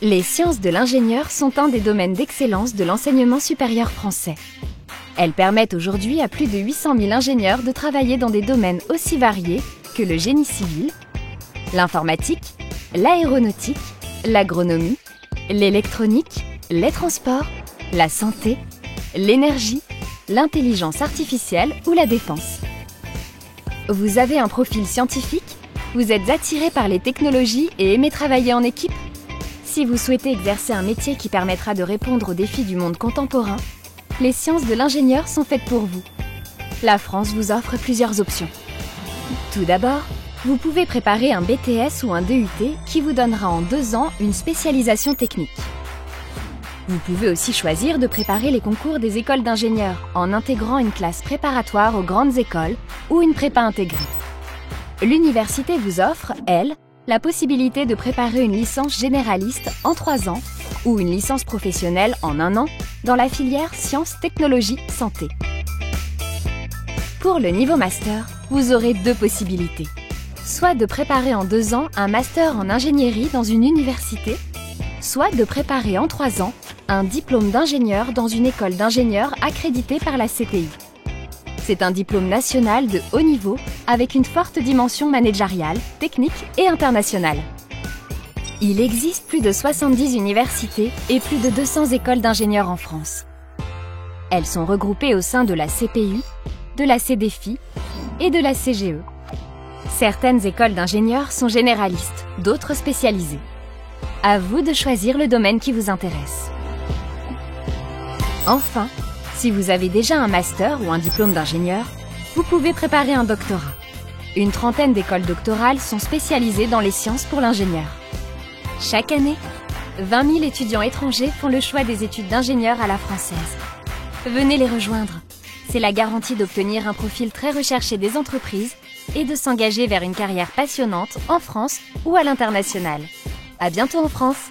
Les sciences de l'ingénieur sont un des domaines d'excellence de l'enseignement supérieur français. Elles permettent aujourd'hui à plus de 800 000 ingénieurs de travailler dans des domaines aussi variés que le génie civil, l'informatique, l'aéronautique, l'agronomie, l'électronique, les transports, la santé, l'énergie, l'intelligence artificielle ou la défense. Vous avez un profil scientifique? Vous êtes attiré par les technologies et aimez travailler en équipe? Si vous souhaitez exercer un métier qui permettra de répondre aux défis du monde contemporain, les sciences de l'ingénieur sont faites pour vous. La France vous offre plusieurs options. Tout d'abord, vous pouvez préparer un BTS ou un DUT qui vous donnera en 2 ans une spécialisation technique. Vous pouvez aussi choisir de préparer les concours des écoles d'ingénieurs en intégrant une classe préparatoire aux grandes écoles ou une prépa intégrée. L'université vous offre, elle, la possibilité de préparer une licence généraliste en 3 ans ou une licence professionnelle en 1 an dans la filière sciences, technologies, santé. Pour le niveau master, vous aurez 2 possibilités. Soit de préparer en 2 ans un master en ingénierie dans une université, soit de préparer en 3 ans un diplôme d'ingénieur dans une école d'ingénieurs accréditée par la CTI. C'est un diplôme national de haut niveau avec une forte dimension managériale, technique et internationale. Il existe plus de 70 universités et plus de 200 écoles d'ingénieurs en France. Elles sont regroupées au sein de la CPU, de la CDFI et de la CGE. Certaines écoles d'ingénieurs sont généralistes, d'autres spécialisées. À vous de choisir le domaine qui vous intéresse. Enfin, si vous avez déjà un master ou un diplôme d'ingénieur, vous pouvez préparer un doctorat. Une trentaine d'écoles doctorales sont spécialisées dans les sciences pour l'ingénieur. Chaque année, 20 000 étudiants étrangers font le choix des études d'ingénieur à la française. Venez les rejoindre. C'est la garantie d'obtenir un profil très recherché des entreprises et de s'engager vers une carrière passionnante en France ou à l'international. À bientôt en France!